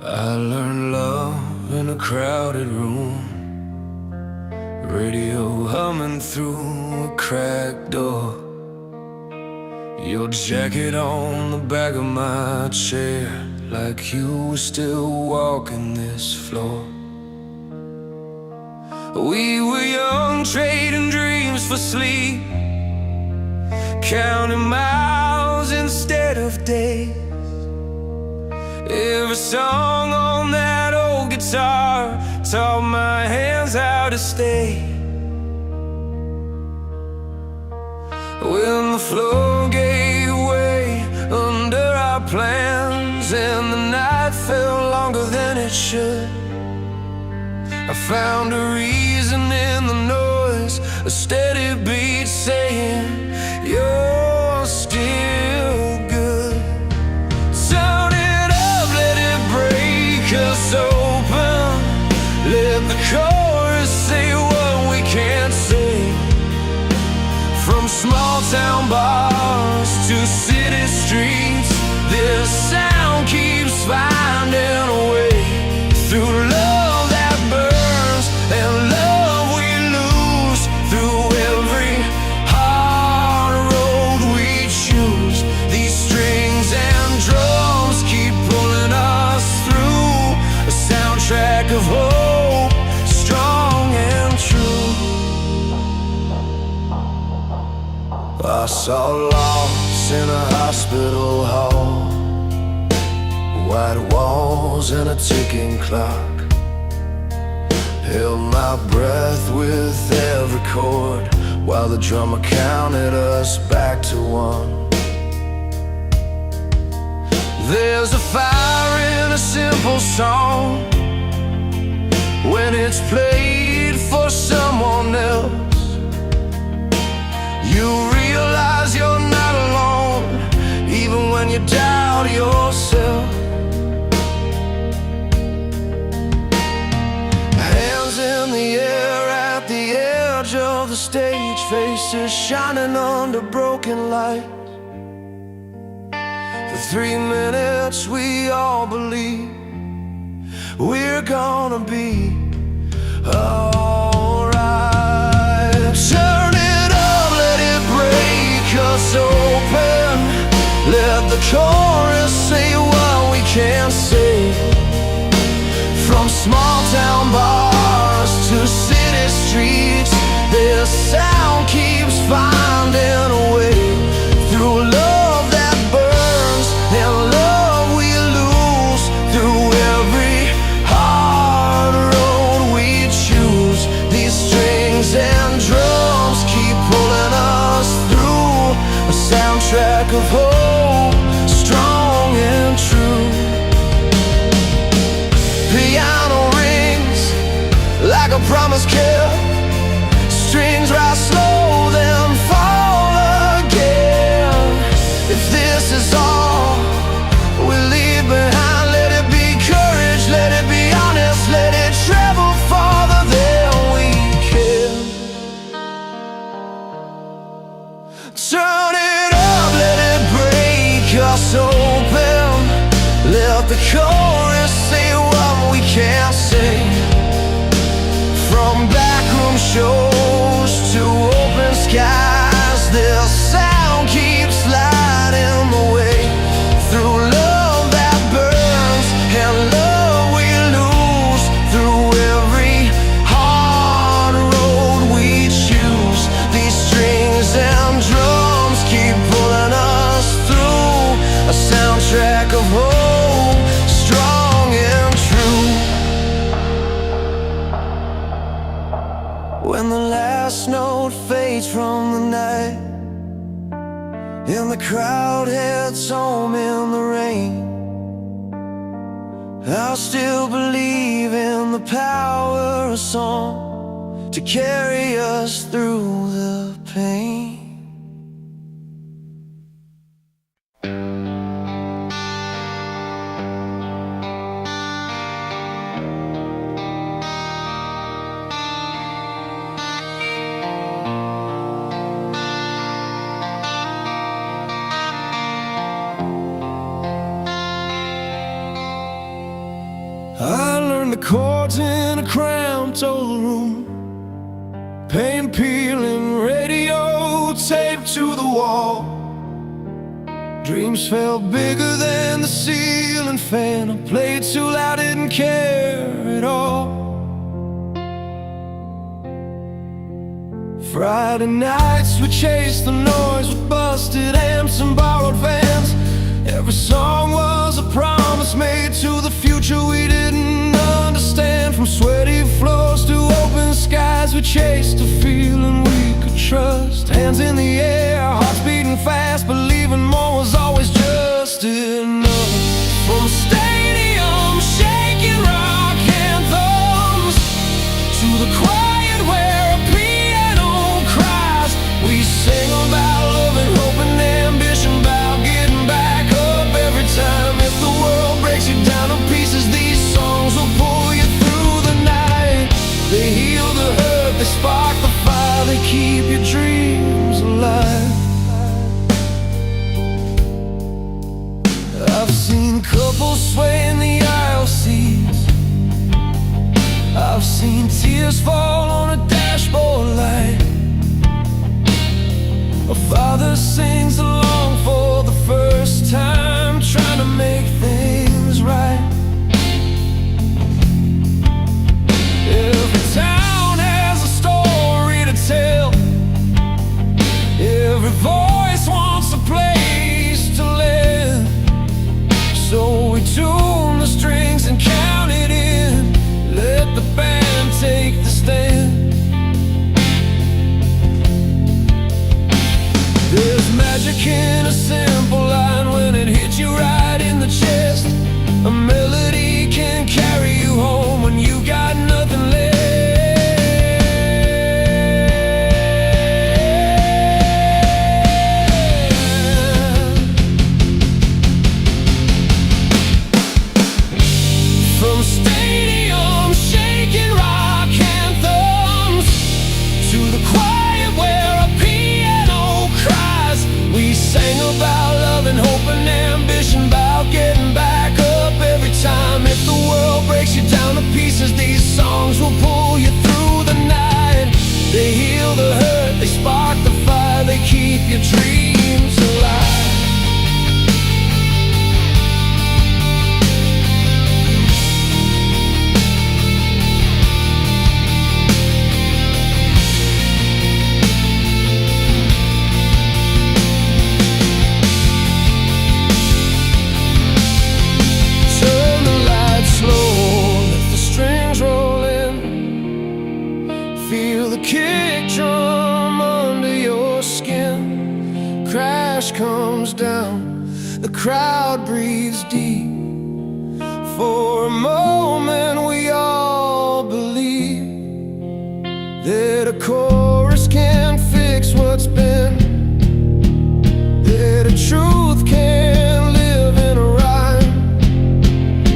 I learned love in a crowded room, radio humming through a cracked door. Your jacket on the back of my chair, like you were still walking this floor. We were young, trading dreams for sleep, counting miles instead of days. Every song on that old guitar taught my hands how to stay. When the floor gave way under our plans and the night felt longer than it should, I found a reason in the noise, a steady beat saying, you're still good. Turn it up, let it break us open. Let the chorus say what we can't say. From small town bars to city streets, this sound keeps finding a way. Through love that burns and love we lose, through every hard road we choose, these strings and drums keep pulling us through a soundtrack of hope, strong and true. I saw loss in a hospital hall, white walls and a ticking clock. Held my breath with every chord while the drummer counted us back to one. There's a fire in a simple song when it's played for someone else. You realize you're not alone, even when you doubt yourself. Hands in the air at the edge of the stage, faces shining under broken lights. For 3 minutes we all believe we're gonna be alright. Turn it up, let it break us open. Let the chorus say what we can't say. From small town bars to city streets, this sound keeps finding a way. Through love that burns and love we lose, through every hard road we choose, these strings and drums keep pulling us through a soundtrack of hope, strong and true. Piano rings like a promise kept, strings rise slow then fall again. If this is all we leave behind, let it be courage, let it be honest, let it travel farther than we can. Turn it up, let it break us open. Let the chorus say what we can't say. From backroom shows to open skies, this sound keeps lighting the way. Through love that burns and love we lose, through every hard road we choose, these strings and drums keep pulling us through a soundtrack of hope, strong and true. When the last note fades from the night and the crowd heads home in the rain, I'll still believe in the power of song to carry us through the pain. the chords in a cramped old room, paint peeling, radio taped to the wall. Dreams felt bigger than the ceiling fan. I played too loud, didn't care at all. Friday nights we chased the noise with busted amps and borrowed vans. Every song was a promise made to the future we didn't understand. From sweaty floors to open skies, we chased a feeling we could trust. Hands in the air, hearts beating fast, believing more was always just enough. From stadium shaking rock anthems to the quiet where a piano cries, we sing about love and hope and ambition, about getting back up every time. If the world breaks you down to pieces, these songs will pull you through the night. They heal the hurt, they spark the fire, they keep your dreams alive. I've seen couples sway in the aisle seats, I've seen tears fall on a dashboard light. A father sings along for the first time, trying to make things right. Every town has a story to tell, every voice wants a place to live. So we tune the strings and count it in, let the band take the stand. There's magic in a simple line when it hits you right in the chest. A melody can carry you home when you got nothing left. From stadium shaking rock anthems to the quiet where a piano cries, we sang about love and hope and ambition, about getting back up every time. If the world breaks you down to pieces, these songs will pull you through the night. They heal the hurt, they spark the fire, they keep your dreams alive. Kick drum under your skin, crash comes down, the crowd breathes deep. For a moment we all believe that a chorus can't fix what's been, that a truth can't live in a rhyme.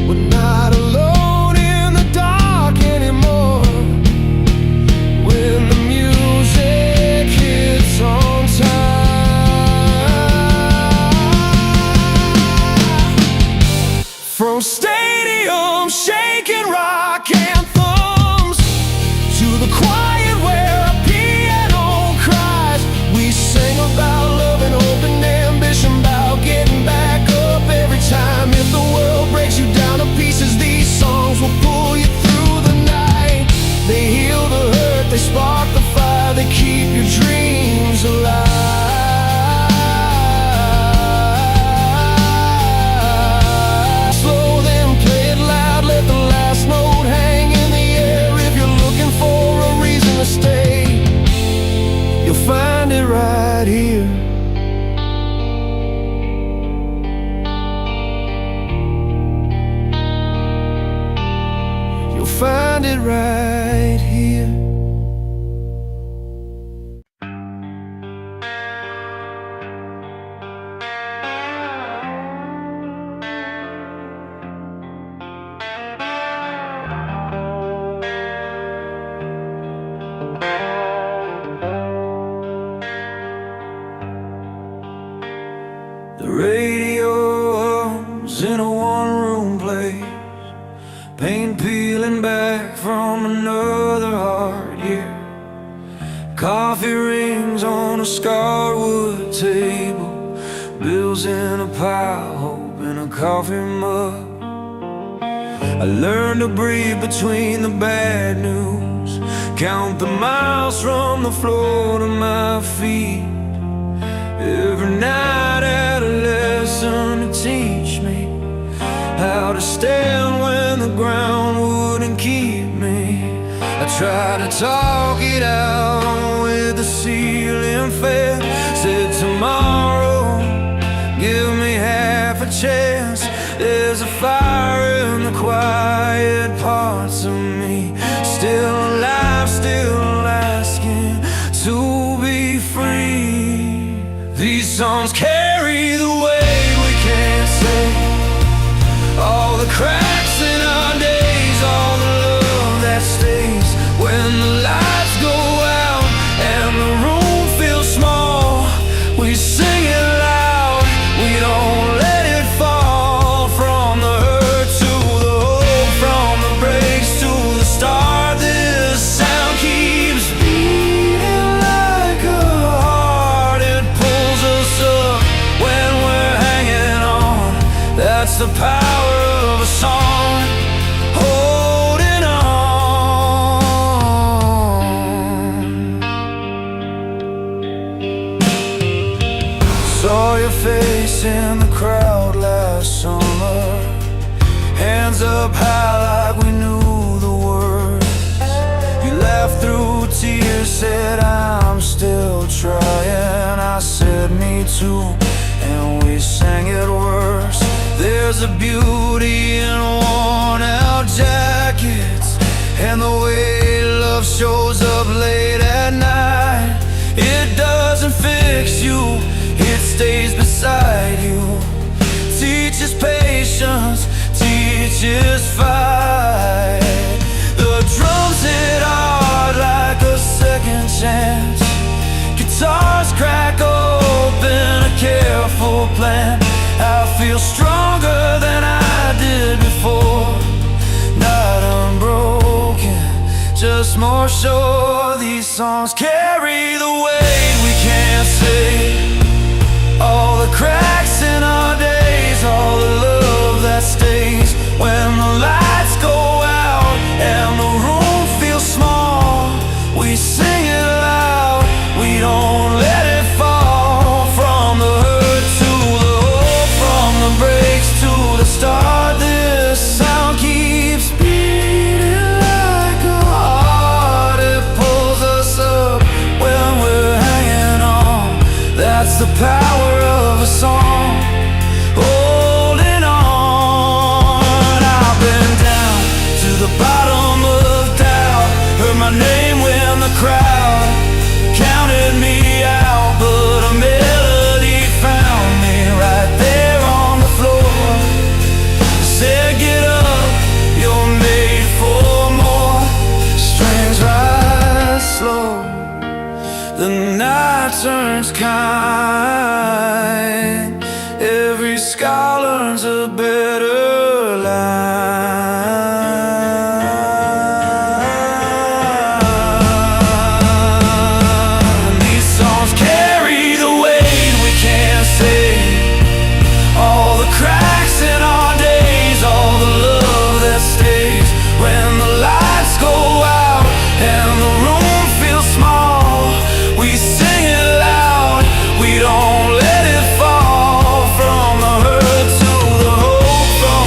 We're not alone in the dark anymore. When the music hits on time, from stadium shaking rock anthems to the quiet where a piano cries, we sing about love and hope and ambition, about getting back up every time. If the world breaks you down to pieces, these songs will pull you through the night. They heal the hurt, they spark the fire, they keep your dreams alive. Slow then play it loud, let the last note hang in the air. If you're looking for a reason to stay, you'll find it right here. You'll find it right here. The radio hums in a one-room place, paint came peeling back from another hard year. Coffee rings on a scarred wood table, bills in a pile, hope in a coffee mug. I learned to breathe between the bad news, count the miles from the floor to my feet. Every night had a lesson to teach me how to stand when the ground wouldn't keep me. I tried to talk it out with the ceiling fan. Said tomorrow, give me half a chance. There's a fire in the quiet parts of me, still alive, still asking to be free. These songs carry the weight we can't say, all the cracks in our days, all the love that stays when the lights go out and the room feels small. We sing it loud, we don't let it fall. From the hurt to the hope, from the breaks to the start, this sound keeps beating like a heart. It pulls us up when we're hanging on. That's the power of a song, holding on. Saw your face in the crowd last summer, hands up high like we knew the words. You laughed through tears, said I'm still trying. I said me too, and we sang it worse. There's a beauty in worn out jackets and the way love shows up late at night. It doesn't fix you, it stays beside you. Teaches patience, teaches fight. The drums hit hard like a second chance. Guitars crack open a careful plan. I feel stronger than I did before, not unbroken, just more sure. These songs carry the weight we can't say, all the cracks in our days, all the love that stays when the lights go out and the room feels small. We sing it loud, we don't let it fall. From the hurt to the hope, from the breaks to the start, this sound keeps beating like a heart. It pulls us up when we're hanging on. That's the power of a song, holding on. I've been down to the bottom of doubt, heard my name when the crowd counted me out, but a melody found me right there on the floor. Said get up, you're made for more. Strings rise slow, the night turns kind. Every scar learns a better line. These songs carry the weight we can't say, all the cracks in our days, all the love that stays when the lights go out and the room feels small. We sing it loud, we don't let it fall. From the hurt to the hope, from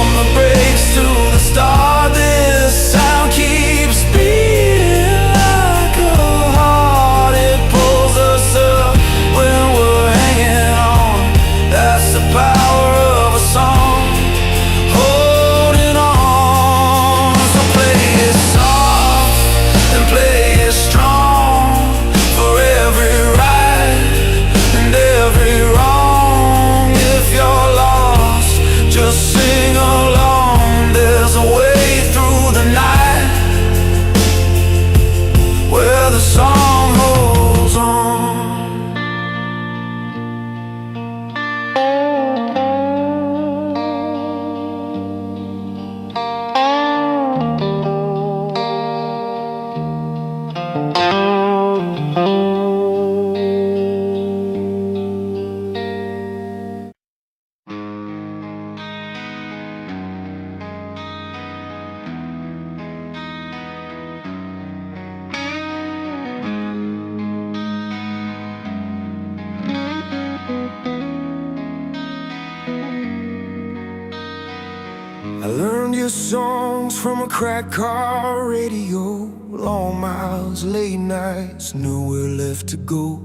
I learned your songs from a cracked car radio. Long miles, late nights, nowhere left to go.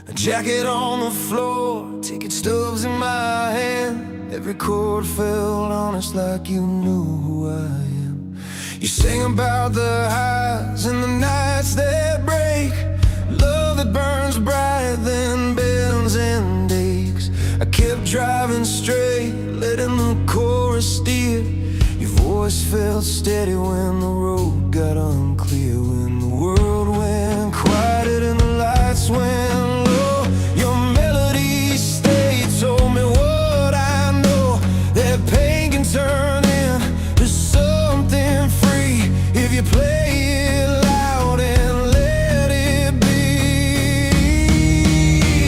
A jacket on the floor, ticket stubs in my hand. Every chord felt honest, like you knew who I am. You sang about the highs and the nights that break, love that burns bright, then bends and aches. I kept driving straight, letting the chorus steer. Your voice felt steady when the road got unclear. When the world went quiet and the lights went low, your melody stayed, told me what I know, that pain can turn into something free if you play it loud and let it be.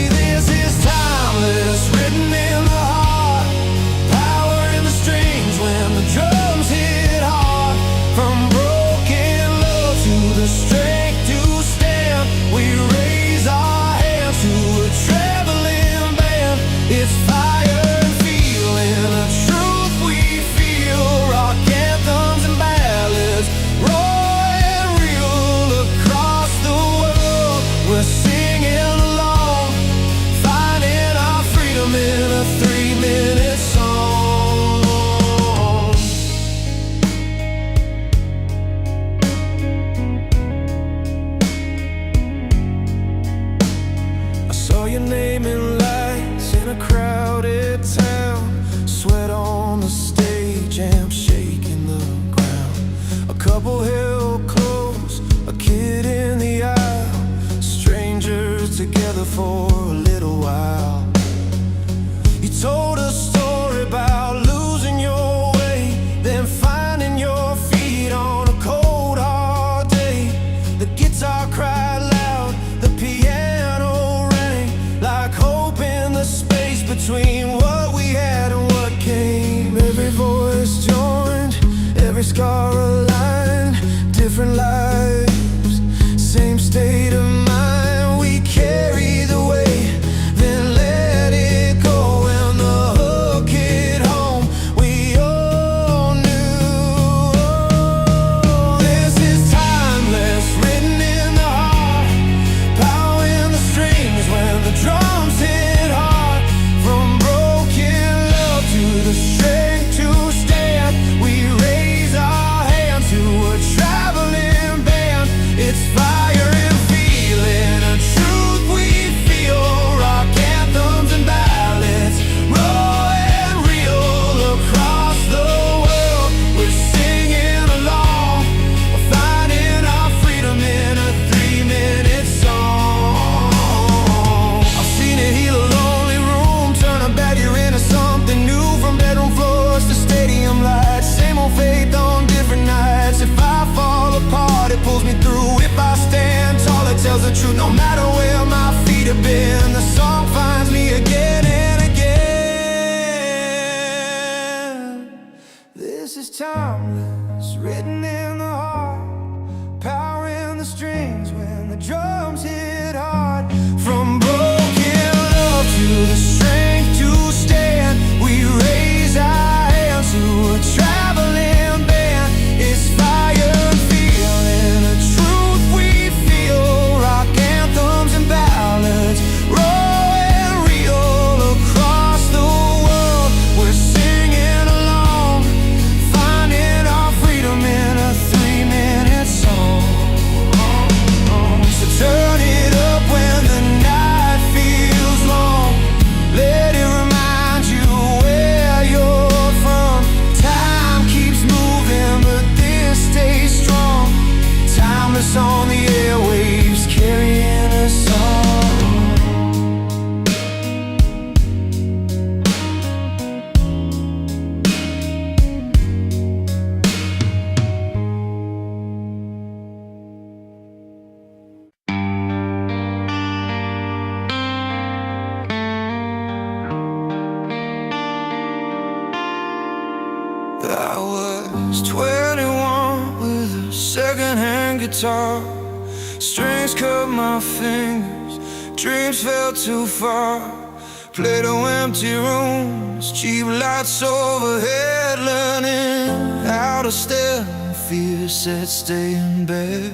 This is timeless, written in the heart, power in the strings when the drums hit hard. From broken love to the strength to stand, we raise our hands to a traveling band. It's fire and feeling, the truth we feel, rock anthems and ballads, raw and real across the world. We're singing along, finding our freedom in a 3-minute song. I saw your name in lights in a crowded town, sweat on the stage, amp shaking the ground. A couple held close, a kid in the aisle, strangers together for a little while. You told a story about losing your way, then finding your feet on a cold hard day. The guitar cried loud, the piano rang, like hope in the space between what we had and what came. Every voice joined, every scar aligned, different lives, same state of mind. We carry the weight, then let it go. When the hook hit home, we all knew. This is timeless, written in the heart, power in the strings when the drums hit hard. From broken love to the strength to stand, we raise our hands to a traveling band. It's fire and feeling, a truth we feel, rock anthems and ballads, raw and real across the world. We're singing along, finding our freedom in a 3-minute song. I've seen it heal a lonely room, turn a bad year into something new. From bedroom floors to stadium lights, same old faith on different nights. If I fall apart, it pulls me through. If I stand tall, it tells the truth. No matter where my feet have been, the song finds me again and again. This is timeless, written in the heart, power in the strings when the drums hit hard. From broken love to the strength to stand, we raise our hands to a traveling band. It's fire and feeling, the truth we feel, rock anthems and ballads, raw and real across the world. We're singing along, finding our freedom in a 3-minute song. So turn it up when the night feels long, let it remind you where you're from. Time keeps moving, but this stays strong. Timeless on the airwaves, carrying a song. I was 21 with a second-hand guitar. Strings cut my fingers, dreams fell too far. Play-Doh empty rooms, cheap lights overhead, learning how to stare when fear said stay in bed.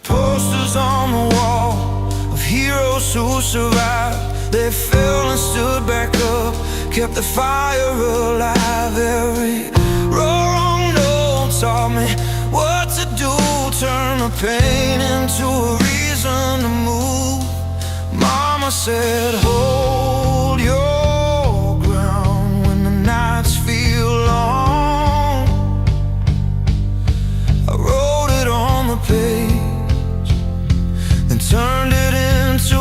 Posters on the wall of heroes who survived. They fell and stood back up, kept the fire alive. Every wrong note taught me what to do, turn the pain into a reason to move. Mama said, hold your ground when the nights feel long. I wrote it on the page, then turned it into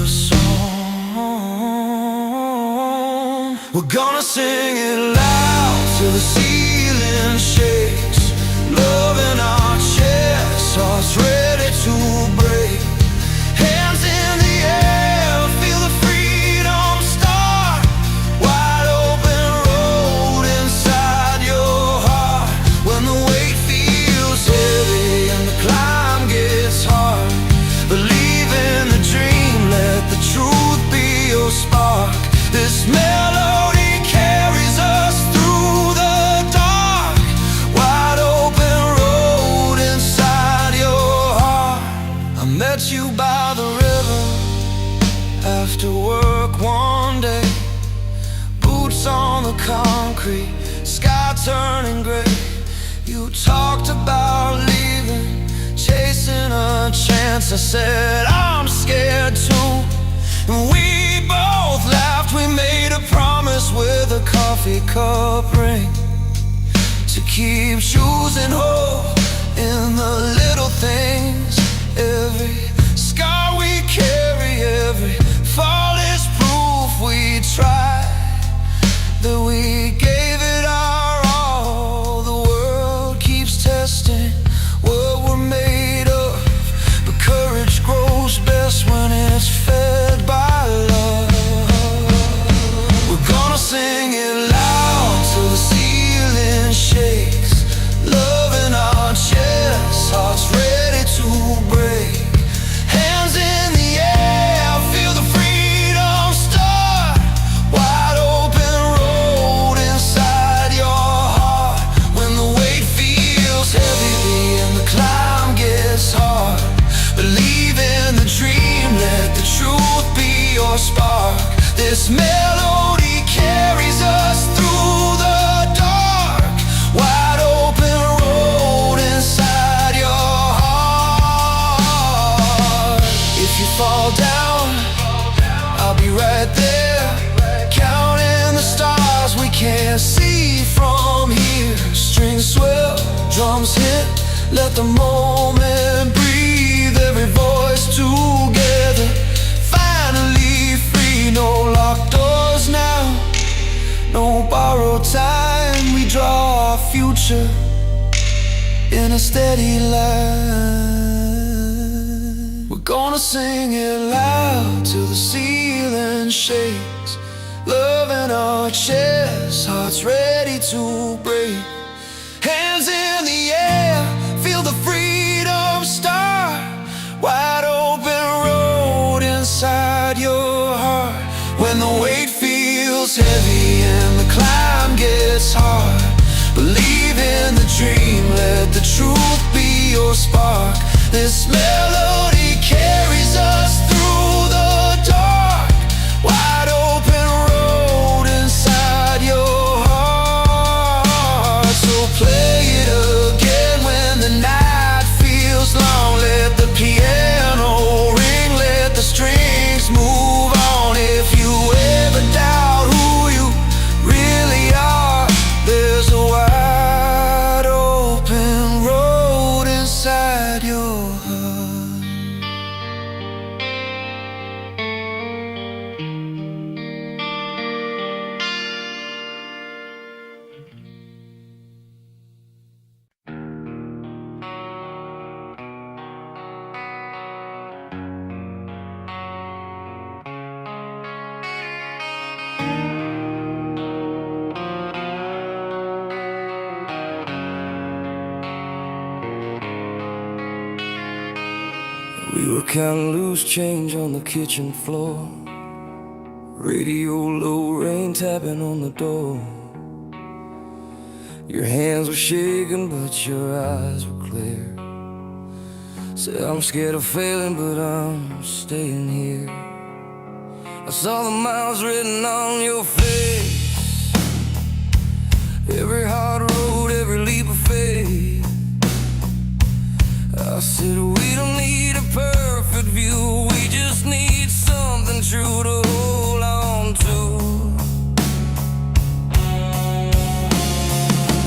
a song. We're gonna sing it loud till the ceiling shakes. Love in our chests, hearts ready to break. Hands in the air, feel the freedom start. Wide open road inside your heart. When the weight feels heavy and the climb gets hard, believe in the dream, let the truth be your spark. This melody carries us through the dark. Wide open road inside your heart. I met you by the river after work one day. Boots on the concrete, sky turning gray. You talked about leaving, chasing a chance. I said, I'm scared too. And we both laughed. We made a promise with a coffee cup ring to keep choosing hope in the little things. Every scar we carry, every fall is proof we tried, that we gave it our all. The world keeps testing what we're made of, but courage grows best when it's fed by love. We're gonna sing it loud till the ceiling shakes. Love in our chests, hearts ready to break. Hands in the air, feel the freedom start. Wide open road inside your heart. When the weight feels heavy and the climb gets hard, believe in the dream, let the truth be your spark. This melody carries us through the dark. Wide open road inside your heart. If you fall down, I'll be right there, counting the stars we can't see from here. Strings swell, drums hit, let the moment breathe. Every voice together, finally free. No locked doors now, no borrowed time. We draw our future in a steady line. We're gonna sing it loud till the ceiling shakes. Love in our chests, hearts ready to break. Hands in the air, feel the freedom start. Wide open road inside your heart. When the weight feels heavy and the climb gets hard, believe in the dream, let the truth be your spark. This melody carries us through the dark. Wide open road inside your heart. So play it again when the night feels long. Let the piano ring, let the strings move on. If you ever doubt who you really are, there's a wide open road inside your heart. We were counting loose change on the kitchen floor. Radio low, rain tapping on the door. Your hands were shaking, but your eyes were clear. Said, I'm scared of failing, but I'm staying here. I saw the miles written on your face, every hard road, every leap of faith. I said, we don't need a perfect view, we just need something true to hold on to.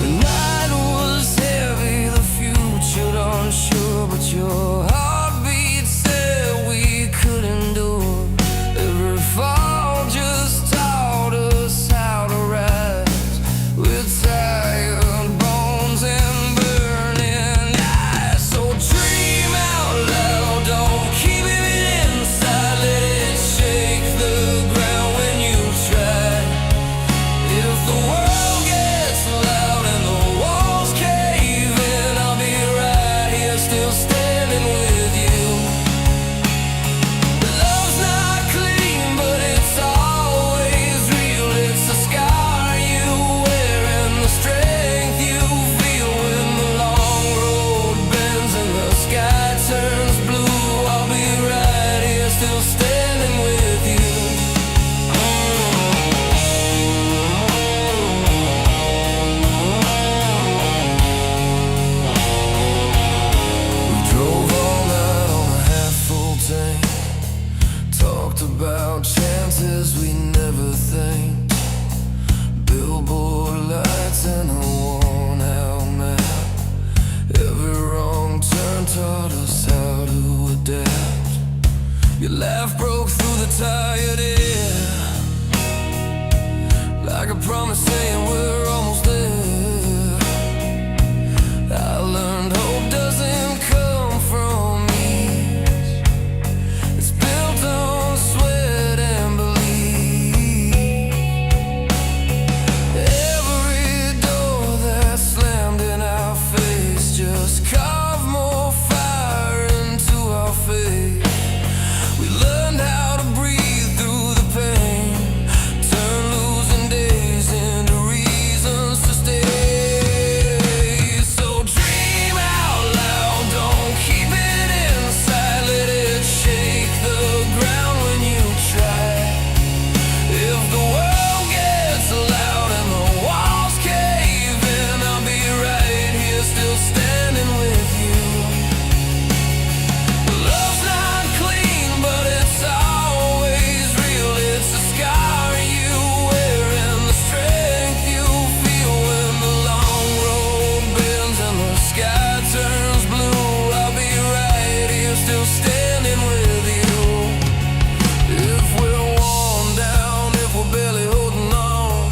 The night was heavy, the future unsure, but your heartbeat said we could endure. Every fall just taught us how to rise, with tired bones and burning eyes. So dream out loud, don't keep it inside, let it shake the ground when you try. If the world gets loud and the walls cave in, I'll be right here still standing with you. Love's not clean, but it's always real. It's a scar you wear and the strength you feel when the long road bends and the sky turns blue. I'll be right here still standing with you. We drove all night on a half-full tank, talked about chances we never think, billboard lights and a worn-out map. Every wrong turn taught us how to adapt. Your laugh broke through the tired air, like a promise saying we're almost there. I learned hope doesn't come from ease, it's built on sweat and belief. Every door that slammed in our face just carved more fire into our faith. We learned how to breathe through the pain, turn losing days into reasons to stay. So dream out loud, don't keep it inside, let it shake the ground when you try. If the world gets loud and the walls cave in, I'll be right here still standing with you. Love's not clean, but it's always real. It's a scar you wear and the strength you feel when the long road bends and the sky turns blue. I'll be right here still standing with you. If we're worn down, if we're barely holding on,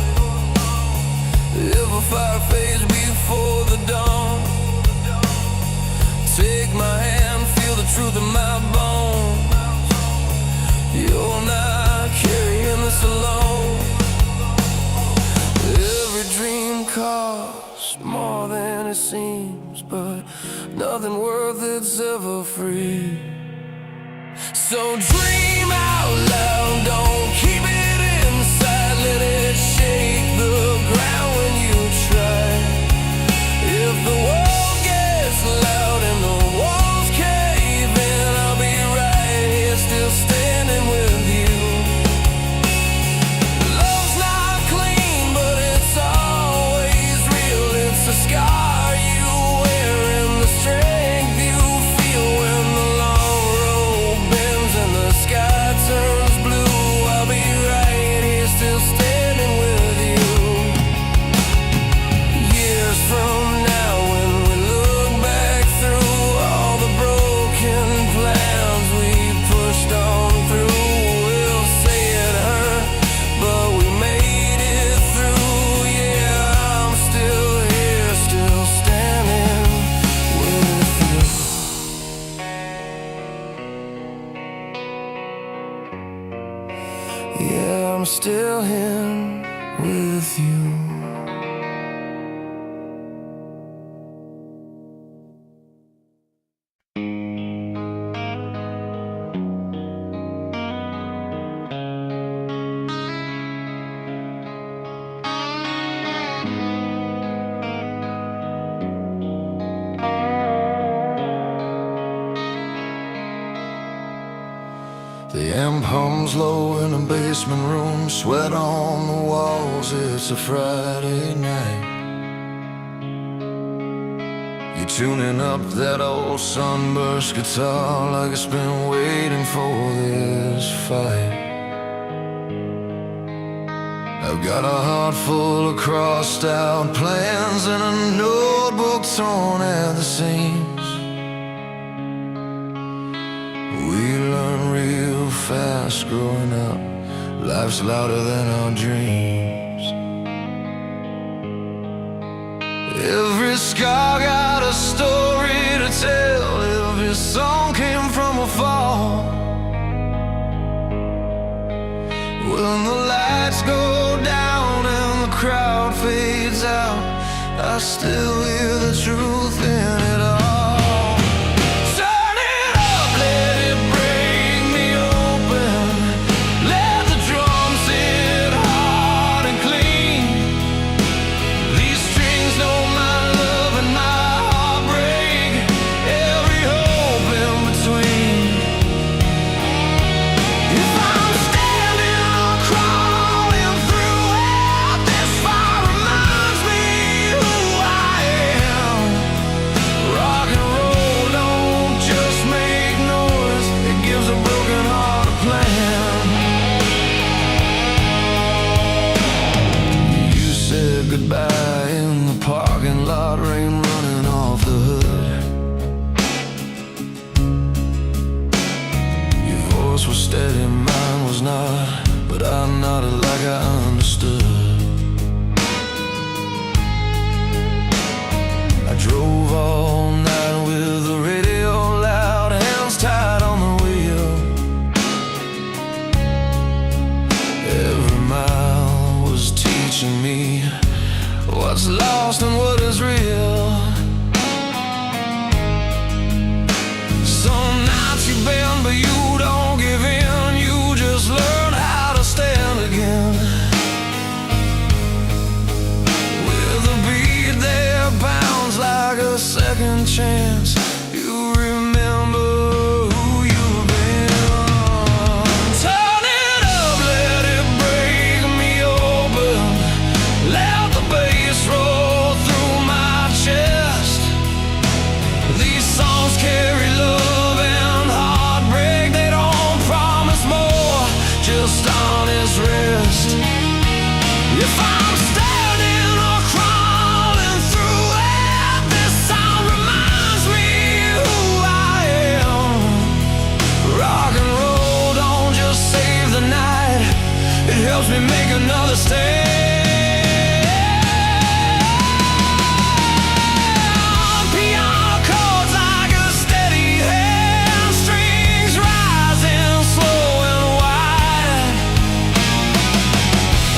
if a fire fades before the dawn, take my hand, feel the truth in my bones. You're not carrying this alone. Every dream costs more than it seems, but nothing worth it's ever free. So dream out loud, don't keep it inside, let it shake the ground when you try. If the world gets loud and the walls cave in, I'll be right here still standing with you. Love's not clean, but it's always real. It's a scar you wear and the strength you feel when the long road bends and the sky turns blue. I'll be right here still standing The amp hums low in a basement room, sweat on the walls, it's a Friday night. You're tuning up that old sunburst guitar like it's been waiting for this fight. I've got a heart full of crossed out plans and a notebook torn at the seams. We learn real fast growing up, life's louder than our dreams. Every scar got a story to tell, every song came from a fall. When the lights go down and the crowd fades out, I still hear the truth in it all. Turn it up, let it break me open. Let the drums hit hard and clean. These strings know my love and my heartbreak, every hope in between. If I'm standing or crawling through it, this fire reminds me who I am. Rock and roll don't just make noise, it gives a broken heart a plan. You said goodbye in the parking lot, rain running off the hood. Your voice was steady, mine was not, but I nodded like I understood. I drove all night with the radio loud, hands tied on the wheel. Every mile was teaching me what's lost and what is real. Some nights you bend, but you don't give in. You just learn how to stand again. With a beat that pounds like a second chance, you remember who you've been. Turn it up, let it break me open. Let the bass roll through my chest. These songs carry love and heartbreak, they don't promise more, just honest rest. If I'm standing or crawling through it, this sound reminds me who I am. Rock and roll don't just save the night, it helps me make another stand. Piano chords like a steady hand, strings rising slow and wide.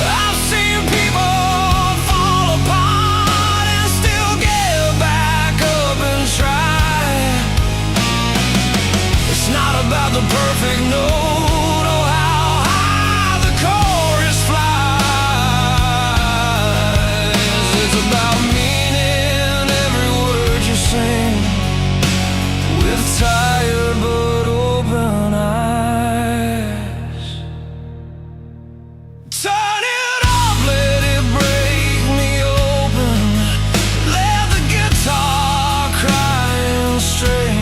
I've seen people fall apart and still get back up and try. It's not about the perfect note or how high the chorus flies. It's about meaning every word you sing, with tired but open eyes. Turn it up, let it break me open. Let the guitar cry and strain.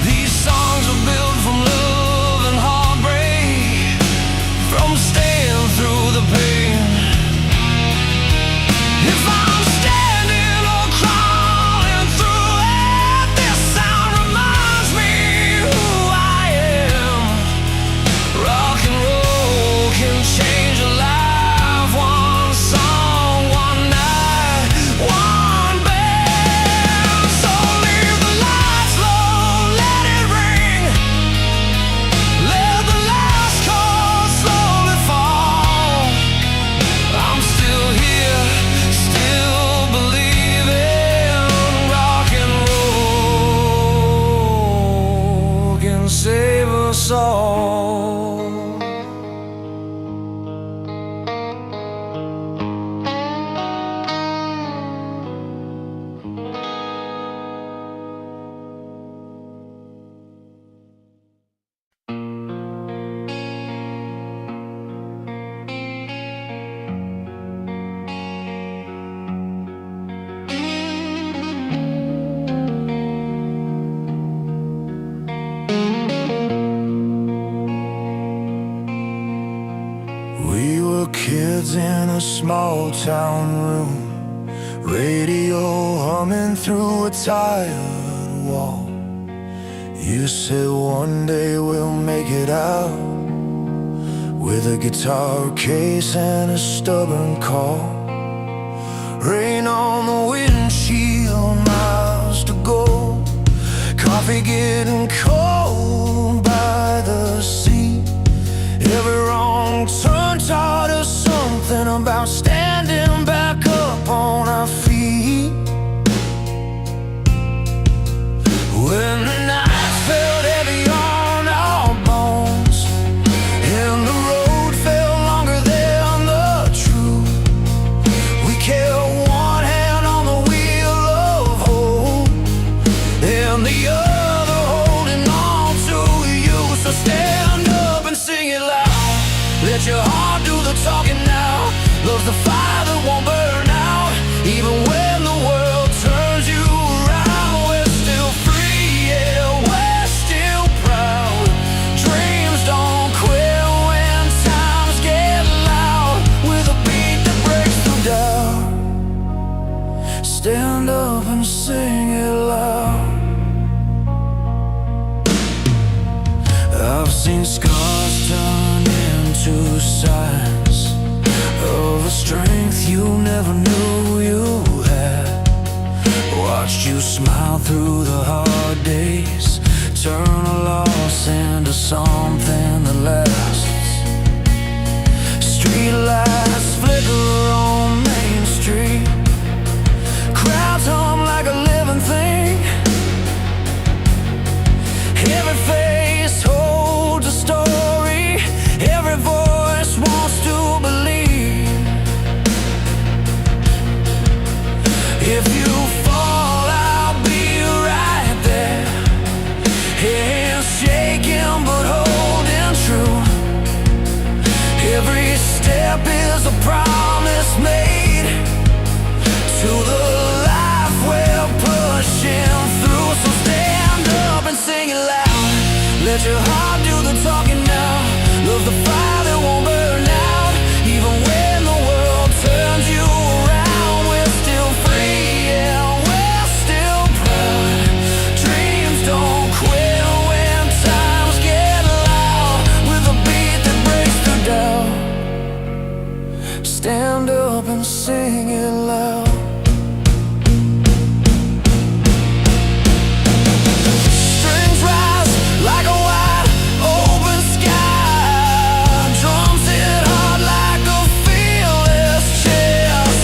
These songs are built from love and heartbreak, from staying through the pain. If small town room, radio humming through a tired wall. You said one day we'll make it out, with a guitar case and a stubborn call. Rain on the windshield, miles to go, coffee getting cold by the sea. Every wrong turn taught us something about standing back up on our feet. When the night felt heavy on our bones, and the road felt longer than the truth, we kept one hand on the wheel of hope, and the other holding on to you. So stand up and sing it loud. Let your heart do the talking now. Love's the fire that won't burn out. Even when the world turns you around, we're still free, yeah, we're still proud. Dreams don't quit when times get loud, with a beat that breaks through doubt. Stand up and sing it loud. I've seen scars turn into signs of a strength you never knew you had. Watched you smile through the hard days, turn a loss into something that lasts. Street lights flicker on Main Street, crowds hum like a living thing. Every face holds a story, every voice wants to believe. If you fall, I'll be right there, hands shaking but holding true. Every step is a promise made to the life we're pushing through. So stand up and sing it loud. Let your heart do the talking now. Love the fire that won't burn out. Even when the world turns you around, we're still free, yeah, we're still proud. Dreams don't quit when times get loud, with a beat that breaks through doubt. Stand up and sing it loud. Strings rise like a wide open sky, drums hit hard like a fearless chest.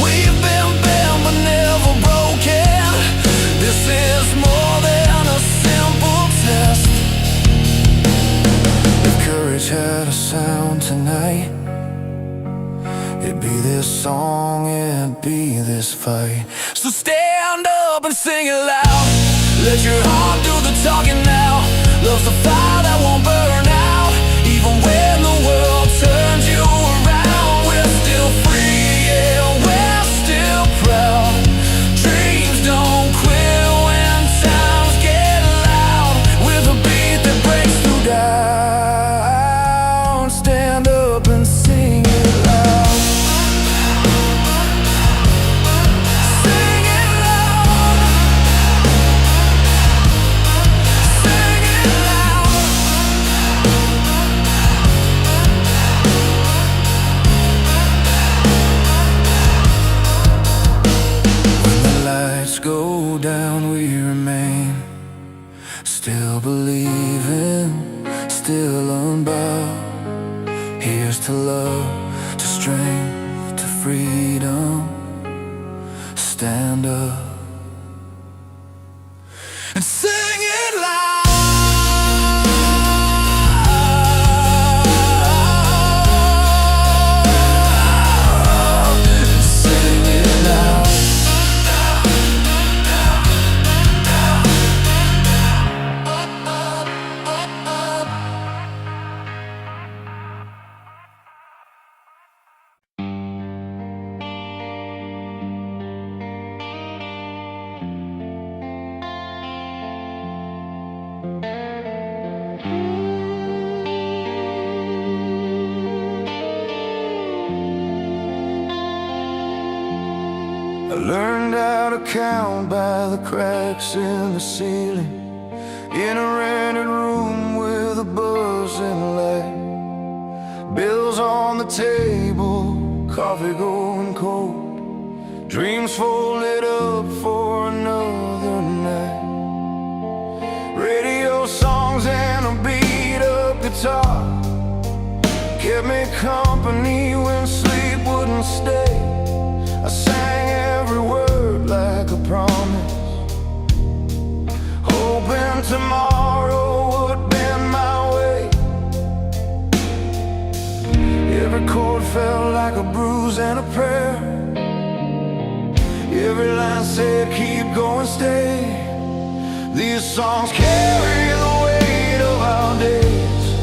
We've been bent but never broken. This is more than a simple test. If courage had a sound tonight, it'd be this song, it'd be this fight. So stand up and sing it loud. Let your heart do the talking now. Love's the fire that won't burn out. Even when the world turns you around, we're still free, yeah, we're still proud. Dreams don't quit when times get loud, with a beat that breaks through down. Stand up and sing it loud. Sing it loud. Sing it loud. When the lights go down, we remain, still believing, still unbound. Here's to love, to strength, to freedom. Stand up and sing it loud. Sing it loud. I learned how to count by the cracks in the ceiling, in a rented room with a buzzing light. Bills on the table, coffee going cold, dreams folded up for another night. Radio songs and a beat-up guitar kept me company when sleep wouldn't stay. I sang every word like a promise, hoping tomorrow would bend my way. Every chord felt like a bruise and a prayer. Every line said, keep going, stay. These songs carry the weight of our days,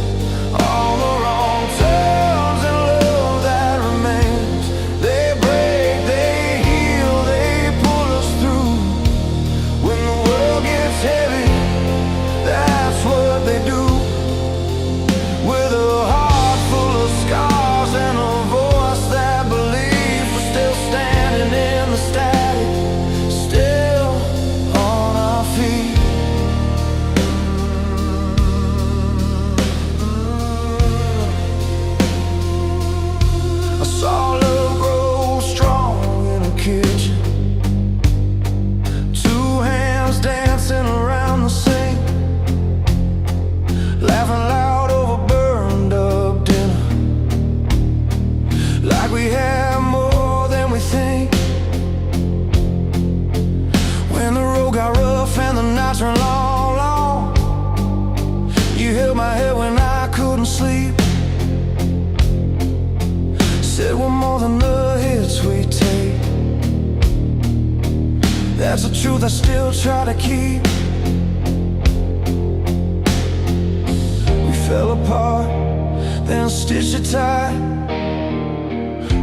all the wrong turns and love that remains. They break, they heal, they pull us through. When the world gets heavy, that's what they do. With a heart full of scars and a voice that believes, we're still standing in the static, still on our feet. I saw love grow strong in a kitchen, two hands dancing around the sink, laughing loud over burned up dinner, like we have more than we think. When the road got rough and the nights were long, long, you held my head when I couldn't sleep. Said we're more than the hits we take. That's a truth I still try to keep. We fell apart, then stitched it tight,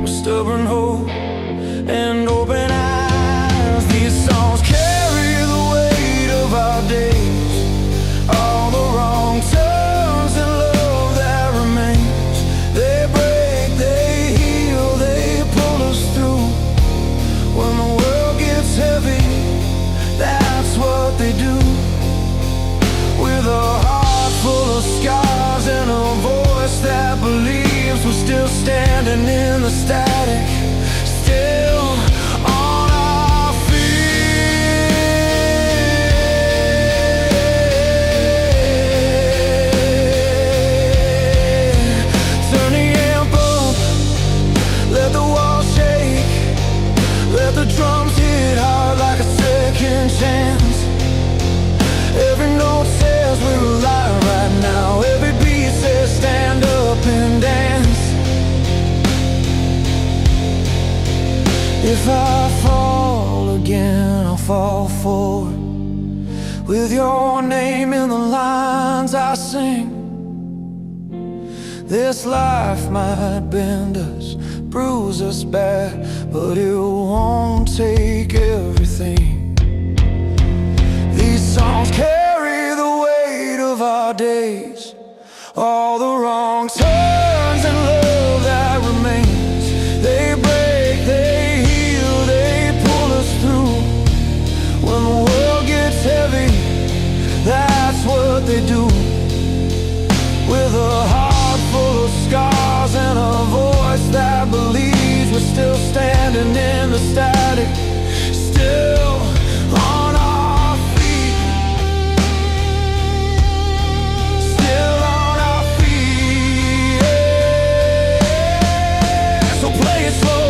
with stubborn hope and open eyes. These songs carry the weight of our days, all the wrong turns and love that remains. They break, they heal, they pull us through. When the world gets heavy, that's what they do. With a heart full of scars and a voice that believes, we're still standing in the static, still on our feet. Turn the amp up, let the walls shake, let the drums hit hard like a second chance. Every note says we're alive right now, every beat says stand up and dance. If I fall again, I'll fall forward, with your name in the lines I sing. This life might bend us, bruise us back, but it won't take everything. These songs carry the weight of our days, all the wrong turns and love that remains. They break, they heal, they pull us through. When the world gets heavy, that's what they do. With a heart full of scars and a voice that believes, we're still standing in the static, still on our feet, still on our feet. Yeah. So play it slow,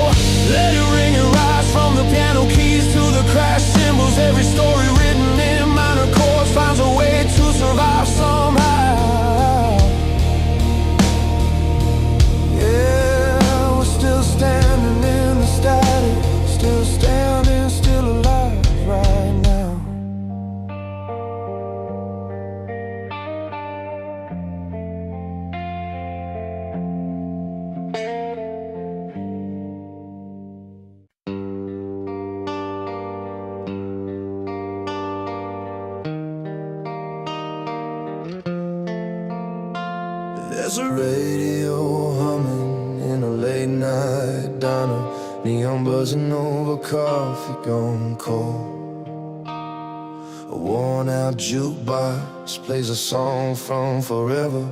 let it ring and rise, from the piano keys to the crash cymbals. Every story written in minor chords finds a way to survive somehow. Yeah, we're still standing in the static, still standing, still alive right now. There's a radio humming in a late night diner, Neon buzzing over coffee gone cold. A worn-out jukebox plays a song from forever.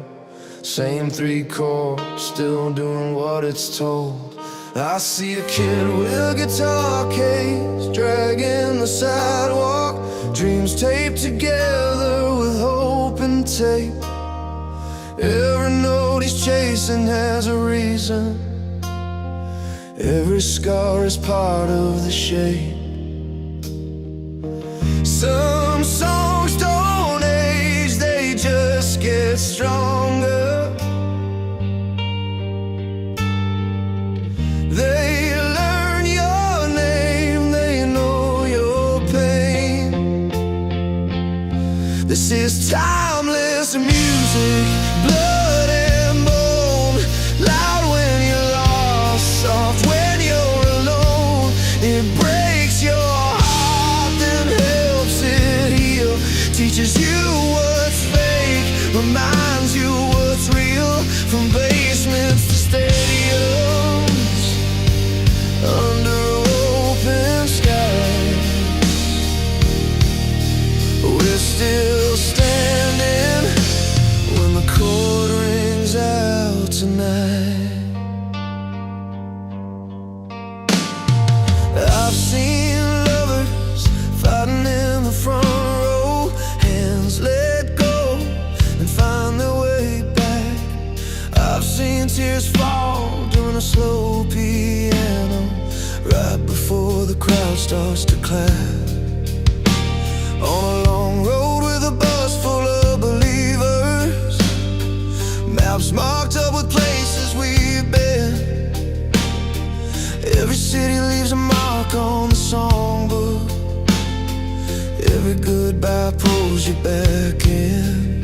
Same three chords, still doing what it's told. I see a kid with a guitar case dragging the sidewalk, dreams taped together with hope and tape. Every note he's chasing has a reason. Every scar is part of the shape. Some songs don't age, they just get stronger. They learn your name, they know your pain. This is timeless music, blood and bone. Loud when you're lost, soft when you're alone. It breaks your heart, then helps it heal. Teaches you what's fake, reminds you what's real. From basements to stadiums, under open skies, we're still standing when the chord rings out tonight. I've seen lovers fighting in the front row, hands let go and find their way back. I've seen tears fall during a slow piano, right before the crowd starts to clap. On a long road with a bus full of believers, maps marked up with places we've been. Every city leaves a mark on the songbook. Every goodbye pulls you back in.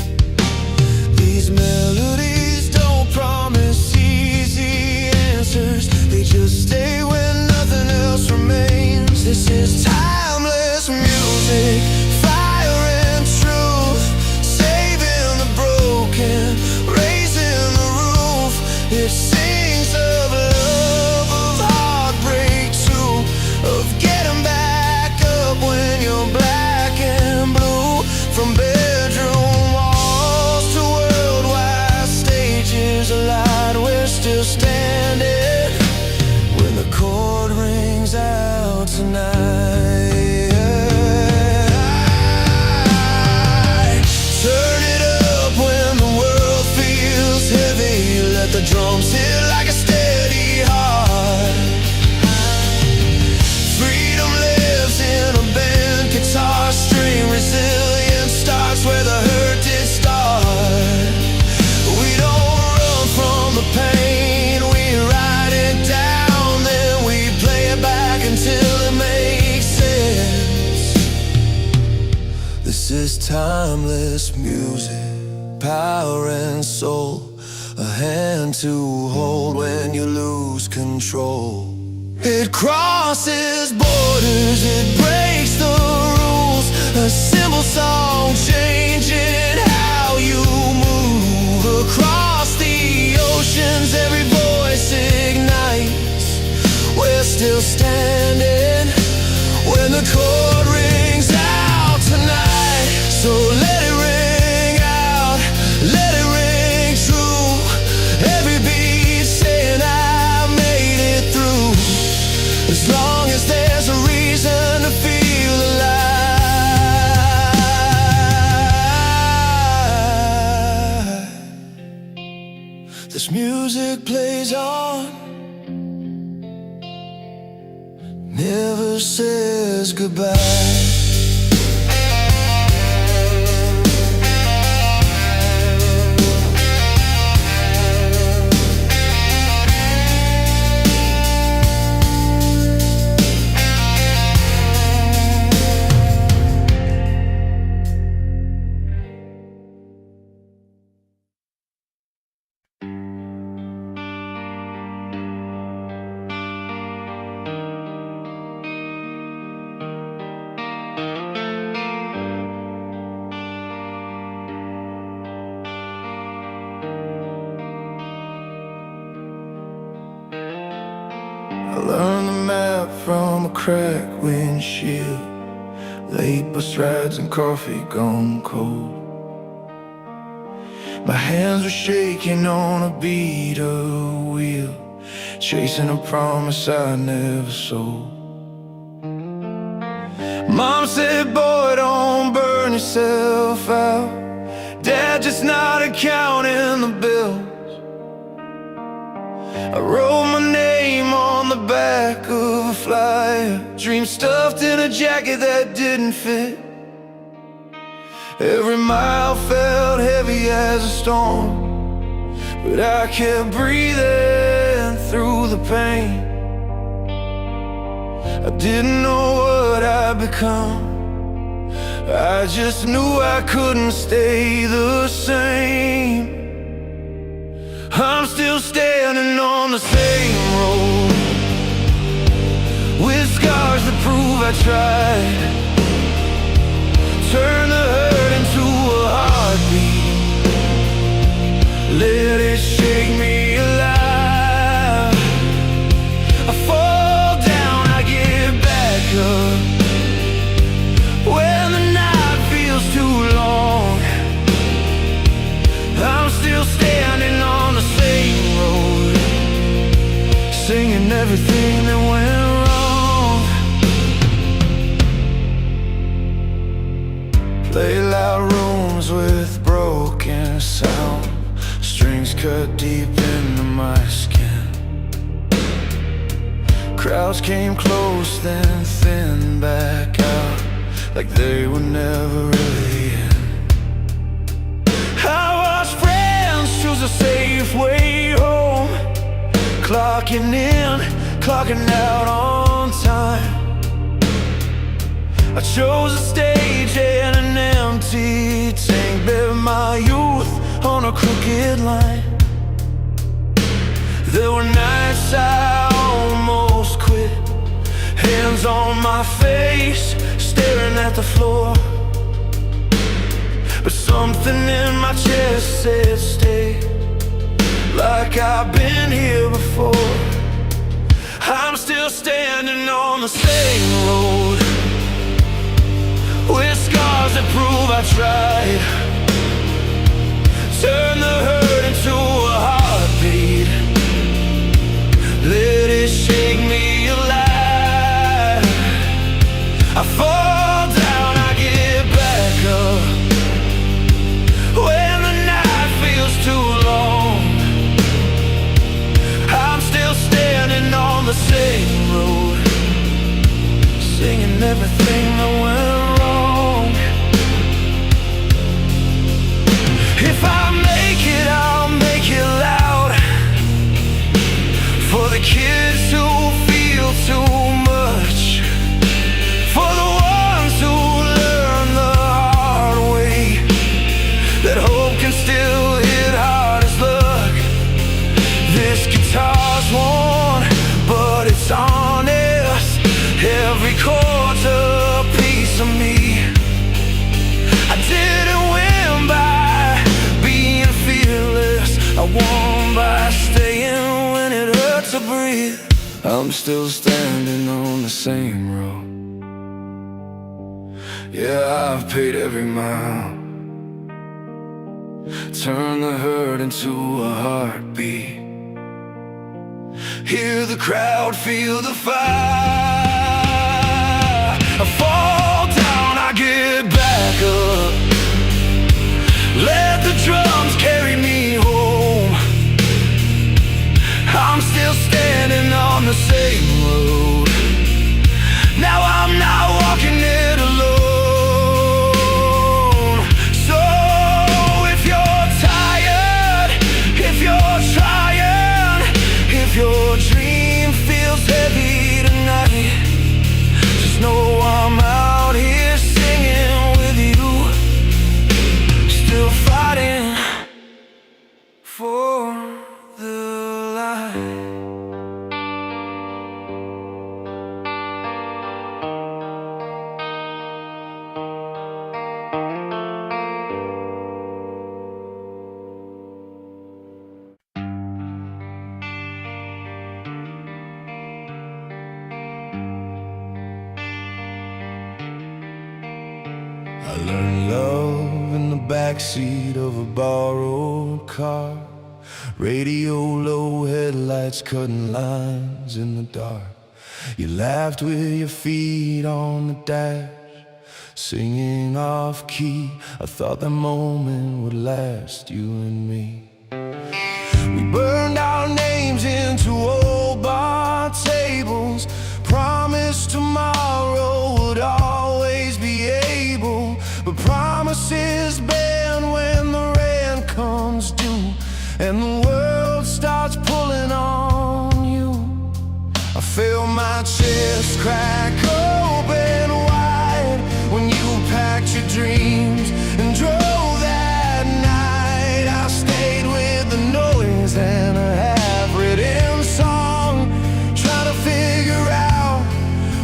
These melodies don't promise easy answers, they just stay when nothing else remains. This is timeless music, fire and truth, saving the broken, raising the roof. It sings of love, of heartbreak too, of getting back up when you're black and blue. From bedroom walls to worldwide stages alight, we're still standing when the chord rings out tonight. Turn it up when the world feels heavy, let the drums hit like a steady heart. Freedom lives in a band, guitar string, resilience starts where the hurt did start. We don't run from the pain, we write it down, then we play it back until it makes sense. This is timeless music, power and soul, a hand to hold when you lose control. It crosses borders, it breaks the rules. A simple song changing how you move. Across the oceans, every voice ignites. We're still standing when the chord rings out tonight. So let it ring out, let it ring true. Every beat saying I made it through. As long as there's a reason to feel alive, this music plays on, never says goodbye. nap from a cracked windshield, late bus rides and coffee gone cold. My hands were shaking on a beat-up wheel, chasing a promise I never sold. Mom said, boy, don't burn yourself out. Dad just nodded, counting the bills. I wrote my name on the back of a flyer, dream stuffed in a jacket that didn't fit. Every mile felt heavy as a storm, but I kept breathing through the pain. I didn't know what I'd become, I just knew I couldn't stay the same. I'm still standing on the same road, with scars that prove I tried. Turn the hurt into a heartbeat, let it shake me alive. I fall down, I get back up, when the night feels too long. I'm still standing on the same road, singing everything that went wrong. Play loud rooms with broken sound, strings cut deep into my skin. Crowds came close, then thinned back out, like they were never really in. I watched friends choose a safe way home, clocking in, clocking out on time. I chose a stage and an empty tank, bet my youth on a crooked line. There were nights I almost quit, hands on my face, staring at the floor. But something in my chest said stay, like I've been here before. I'm still standing on the same road, with scars that prove I tried. Turn the hurt into a heartbeat, let it shake me alive. I fall down, I get back up, when the night feels too long. I'm still standing on the same road, singing everything that went wrong. If I make it, I'll make it loud, for the kids who feel too much, for the ones who learn the hard way, that hope can still hit hard as luck. This guitar's worn, but it's honest, every chord's a piece of me. I didn't win by being fearless, I won by staying when it hurts to breathe. I'm still standing on the same road, yeah, I've paid every mile. Turn the hurt into a heartbeat, hear the crowd, feel the fire. I fall down, I get back up, let the drums carry me home. I'm still standing on the same road, now I'm not walking it alone. So if you're tired, if you're trying, if your dream feels heavy tonight, I learned love in the backseat of a borrowed car. Radio low, headlights cutting lines in the dark. You laughed with your feet on the dash, singing off key. I thought that moment would last, you and me. We burned our names into old bar tables, promised tomorrow would always be able. But promises bend when the rent comes due and the world starts pulling on you. I feel my chest crack open wide when you packed your dreams and drove that night. I stayed with the noise and a half-written song, trying to figure out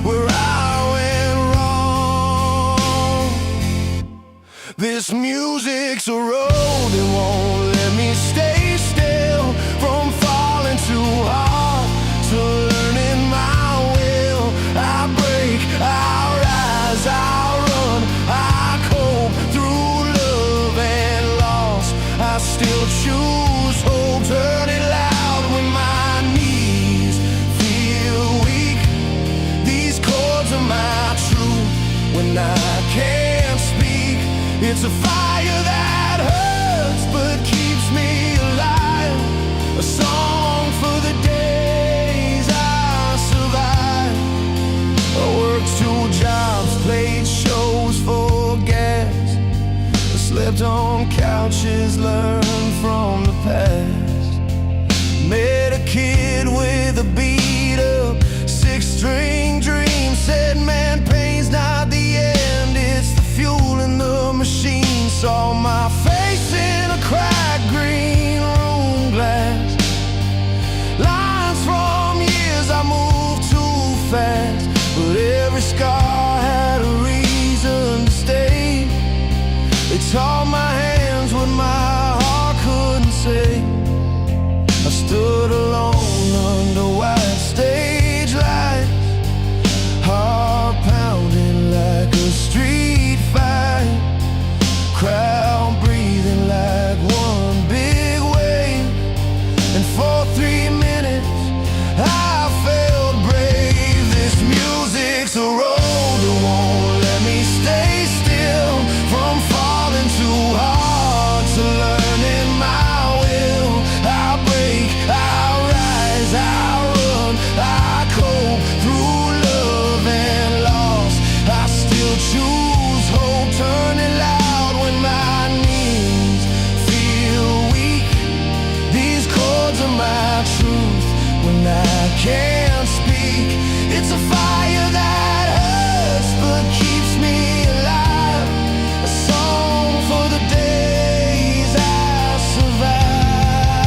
where I went wrong. This music's a road that won't let me stay still, from falling too hard to learning my will. I break, I rise, I run, I cope through love and loss. I still choose hope, turn it loud when my knees feel weak. These chords are my truth when I can't speak. It's a fire that hurts but keeps me alive, a song for the days I survived. I worked 2 jobs, played shows for gas, I slept on couches, learned from the past. Met a kid with a beat-up 6-string dream, said man, pain's not the end, it's the fuel in the machine. Saw my face in a cracked green room glass, lines from years I moved too fast, but every scar had a reason to stay. They taught my hands what my heart couldn't say. I stood alone under white stage lights, heart pounding like a street fight, crowd breathing like one big wave. And for 3 minutes I felt brave. This music's a road that won't let me stay still, from falling too hard to learning my will. I break, I rise, I run, I cope through love and loss. I still choose hope, turn it loud when my knees feel weak. These chords are my truth when I can't speak. It's a fire that hurts but keeps me alive, a song for the days I survive.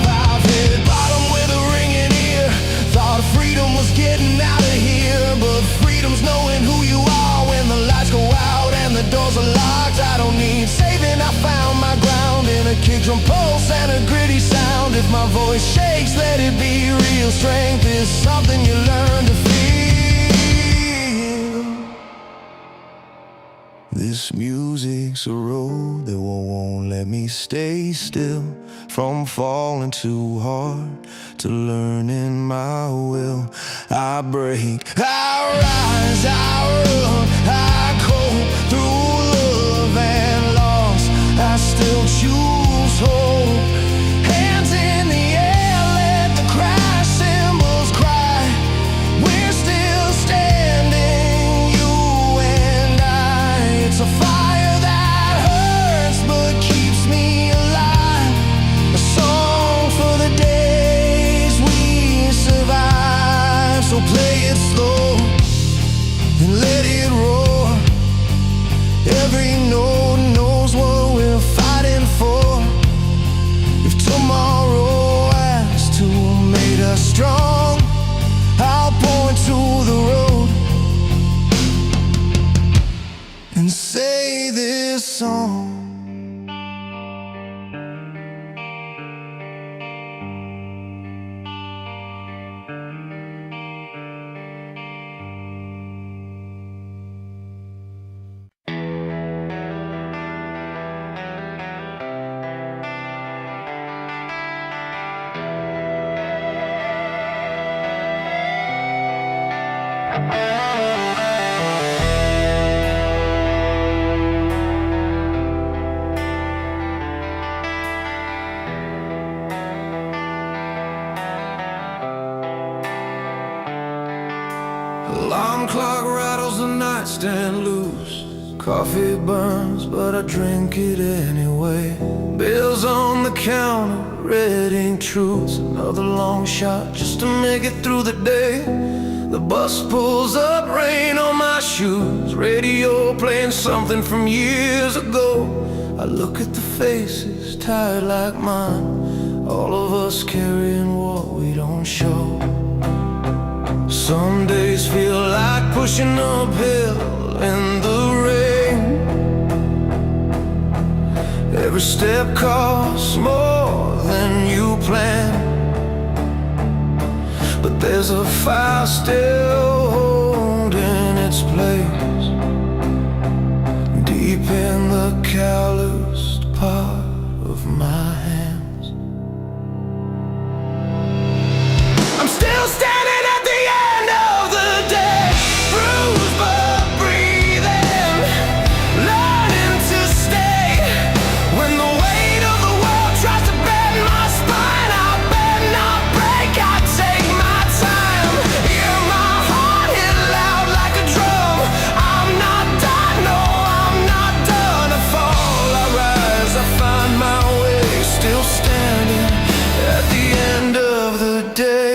I've hit bottom with a ringing ear, thought freedom was getting out of here, but freedom's knowing who you are when the lights go out and the doors are locked. I don't need saving, I found my ground in a kick drum pulse and a gritty sound. If my voice shakes, let it be real. Strength is something you learn to feel. This music's a road that won't let me stay still, from falling too hard to learning my will. I break, I rise, I run, I cope through love and loss. I still choose hope. Hands in the air, let the crash cymbals cry. We're still standing, you and I. It's a fire that hurts but keeps me alive, a song for the days we survive. So play it slow and let it roar. Every note knows what we're fighting for. Alarm clock rattles, the nightstand loose. Coffee burns, but I drink it anyway. Bills on the counter, red ink truths. Another long shot just to make it through the day. The bus pulls up, rain on my shoes. Radio playing something from years ago. I look at the faces, tired like mine. All of us carrying what we don't show. Some days feel like pushing uphill in the rain. Every step costs more than you plan, but there's a fire still holding its place, deep in the calloused part of my hands. I'm still standing at the end of the day, bruised but breathing, learning to stay. When the weight of the world tries to bend my spine, I bend not break, I take my time. Hear my heart hit loud like a drum. I'm not done, no, I'm not done. I fall, I rise, I find my way, still standing at the end of the day.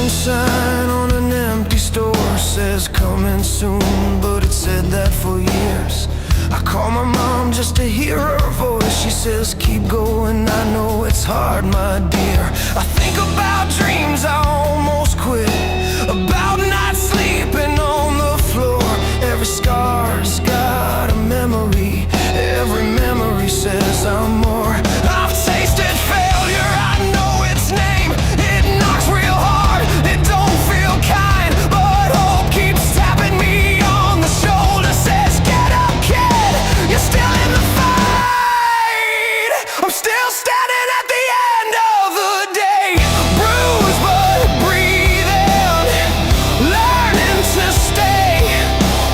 Sign on an empty store says coming soon, but it said that for years. I call my mom just to hear her voice. She says keep going, I know it's hard, my dear. I think about dreams I almost quit, about not sleeping on the floor. Every scar's got a memory, every memory says I'm more. I've tasted failure, I know its name. It knocks real hard, it don't feel kind, but hope keeps tapping me on the shoulder, says get up kid, you're still in the fight. I'm still standing at the end of the day, bruised but breathing, learning to stay.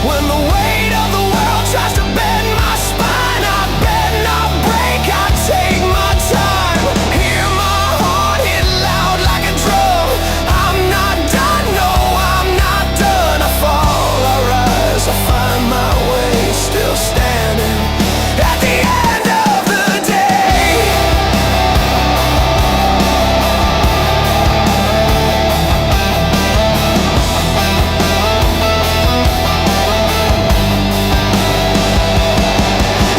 When the weight of the world tries to bend my spine, I bend not break, I take my time. Hear my heart hit loud like a drum. I'm not done, no, I'm not done. I fall, I rise, I find my way, still standing at the end of the day.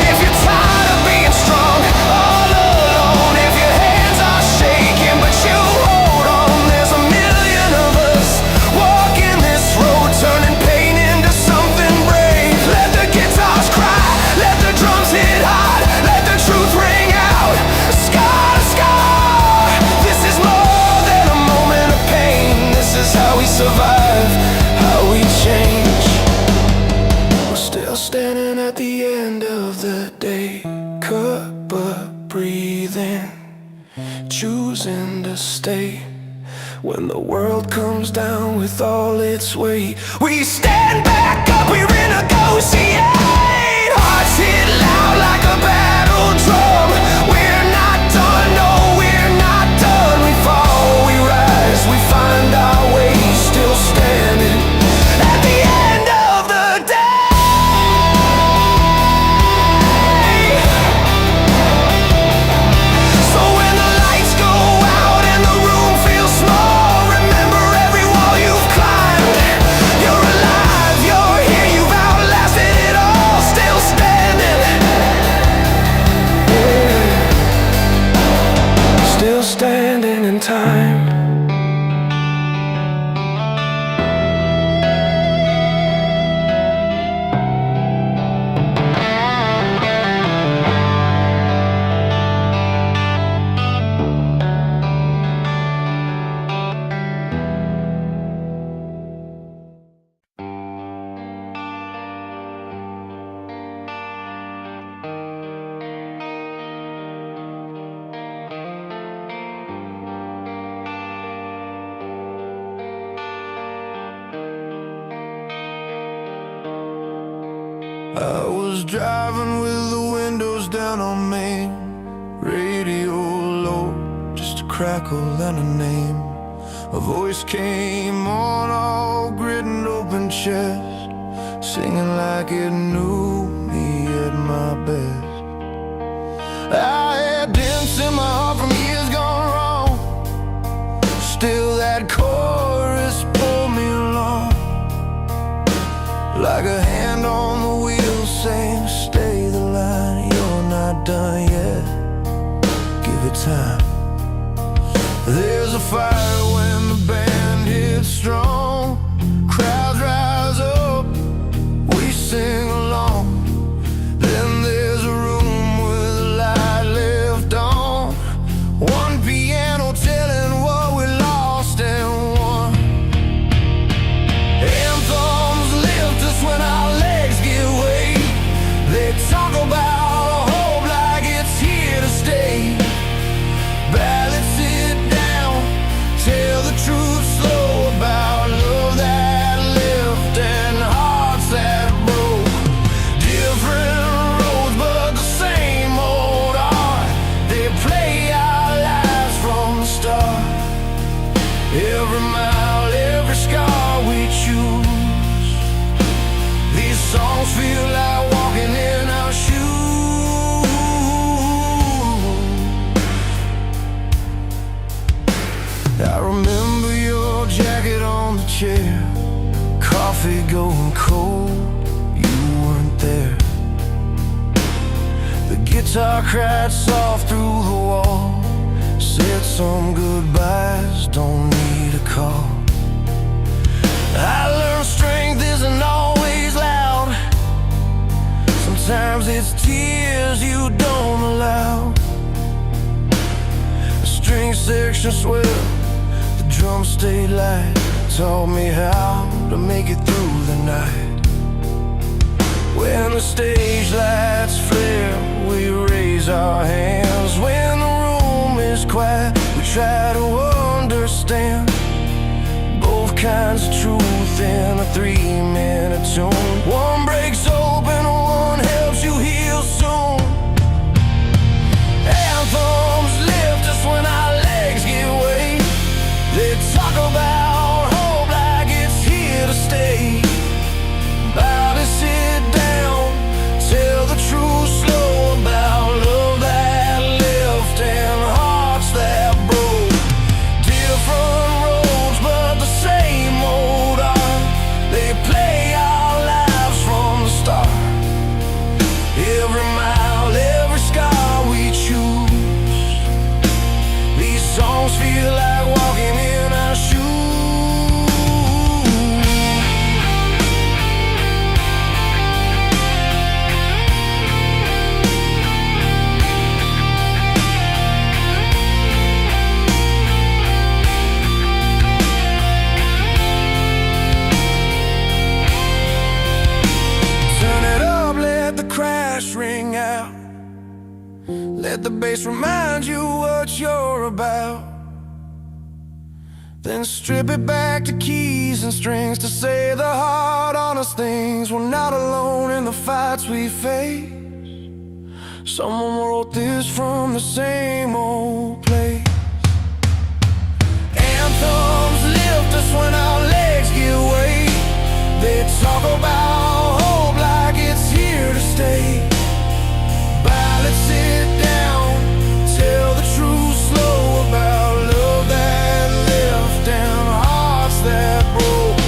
If you're tired of being strong, all alone, if your hands are shaking but you hold on, there's a million of us walking this road, turning pain into something brave. Let the guitars cry, let the drums hit hard, let the truth ring out. Scar to scar, this is more than a moment of pain. This is how we survive, how we change. We're still standing at the end of the day, cut but breathing, choosing to stay. When the world comes down with all its weight, we stand back up, we renegotiate. Hearts hit loud like a battle drum. We're not done, no, we're not done. We fall, we rise, we find our way, still standing at the end of the day. So when the lights go out and the room feels small, remember every wall you've climbed. You're alive, you're here, you've outlasted it all, still standing. Yeah. Still standing in time. I was driving with the windows down on Main, radio low, just a crackle and a name. A voice came on, all grit and open chest, singing like it knew me at my best. I had dents in my heart from years gone wrong, still that chorus pulled me along, like a hand on the wheel saying, stay the line, you're not done yet, give it time. There's a fire when the band hits strong, crowds rise up, we sing along. Then there's a room with a light left on, one piano telling what we lost and won. Anthems lift us when our legs give way, they talk about hope like it's here to stay. Ballads sit down, tell the truth slow about love that lived and hearts that broke. Different roads but the same old art, they play our lives from the start. Every mile, every scar we choose, these songs feel like walking in our shoes. I remember your jacket on the chair, coffee going cold, you weren't there. The guitar cried soft through the wall, said some goodbyes, don't need a call. I learned strength isn't always loud, sometimes it's tears you don't allow. The string section swelled, the drums stayed light, taught me how to make it through the night. When the stage lights flare, we raise our hands. When the room is quiet, we try to understand both kinds of truth in a 3-minute tune. One breaks open, one helps you heal soon. Anthems lift us when our legs give way, they talk about hope like it's here to stay. Ballads sit down, tell the truth slow about love that lived and hearts that broke. Different roads but the same old art, they play our lives from the start. Every mile, every scar we choose, these songs feel like walking in our shoes. Turn it up, let the crash ring out, let the bass remind you what you're about. Then strip it back to keys and strings to say the hard, honest things. We're not alone in the fights we face, someone wrote this from the same old place. Anthems lift us when our legs give way, they talk about hope like it's here to stay. Ballads sit down, tell the truth slow about love that lived and hearts that broke.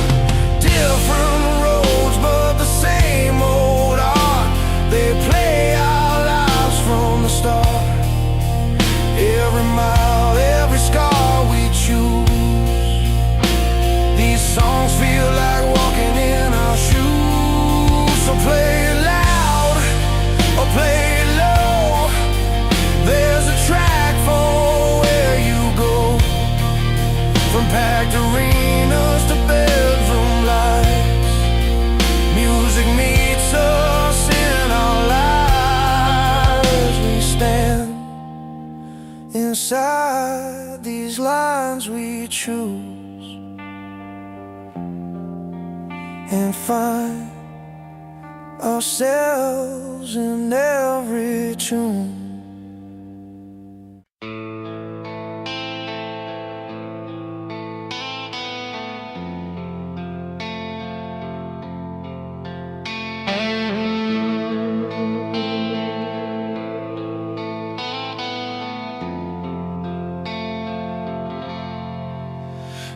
Different roads but the same old art, they play our lives from the start. Every mile, every scar we choose, these songs feel like walking in our shoes. So play it loud or play it low, there's a track for where you go. From packed arenas to bedroom lights, music meets us in our lives. We stand inside these lines we choose and find ourselves in every tune.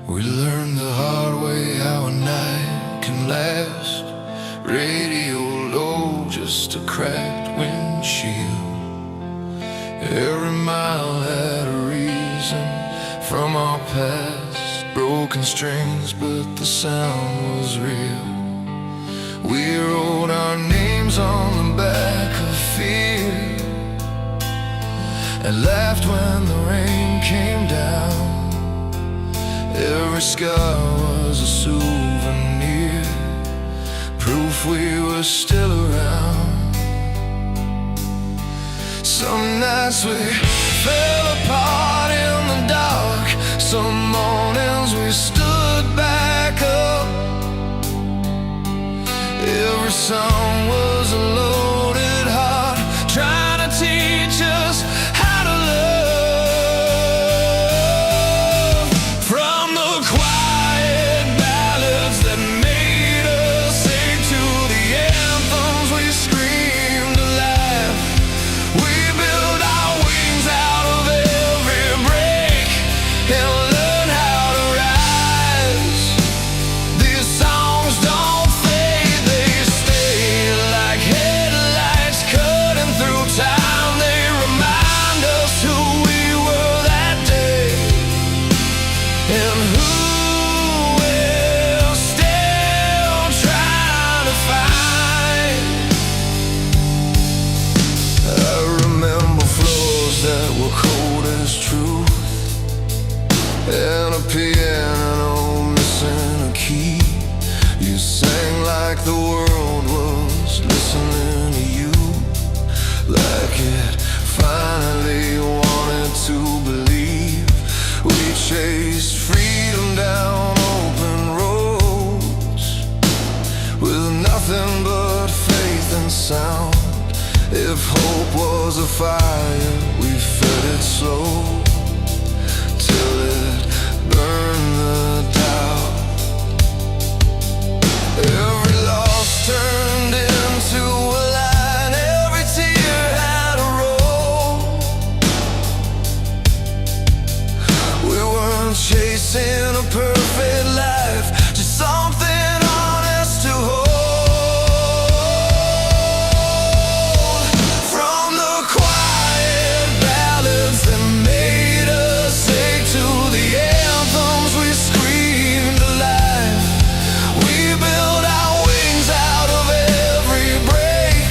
We learned the hard way how a night can last. Radio low, just a cracked windshield. Every mile had a reason from our past. Broken strings, but the sound was real. We wrote our names on the back of fear and laughed when the rain came down. Every scar was a souvenir, proof we were still around. Some nights we fell apart in the dark. Some mornings we stood back up. Every song was a loaded heart, trying to teach us how to love. From the quiet ballads that made us sing to the anthems we screamed to laugh, we built our wings out of every break and learned how to rise. These songs don't fade, they stay like headlights cutting through time. They remind us who we were that day and who we're still trying to find. I remember floors that were cold as truth, and a piano missing a key. You sang like the world was listening to you, like it finally wanted to believe. We chased freedom down open roads with nothing but faith and sound. If hope was a fire, we fed it slow till it burned the doubt. Every loss turned into a line, every tear had a role. We weren't chasing a perfect life, just something honest to hold. From the quiet ballads that made us sing to the anthems we screamed alive, we built our wings out of every break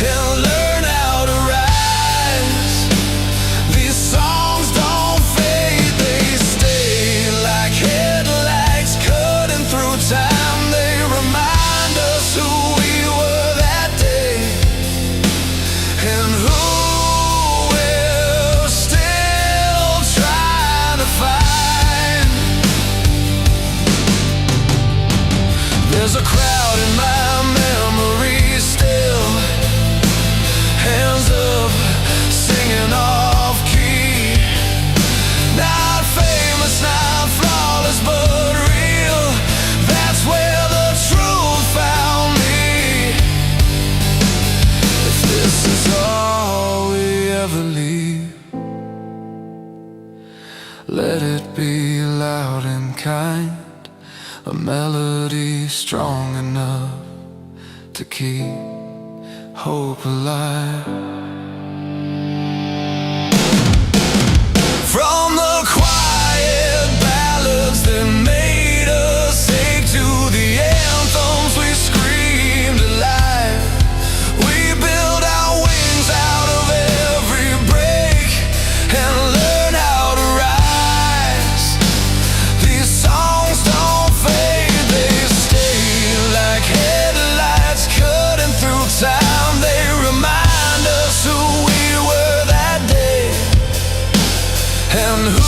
and learned how to rise. These songs don't fade, they stay like headlights cutting through time. They remind us who we were that day and who we're still trying to find. There's a crowd in my memory still, hands up, singing off key. Not famous, not flawless, but real. That's where the truth found me. If this is all we ever leave, let it be loud and kind, a melody strong enough to keep hope alive. From the quiet ballads that made us sing to the anthems we screamed alive, we built our wings out of every break and learned how to rise. These songs don't fade, they stay like headlights cutting through time. They remind us who we were that day and who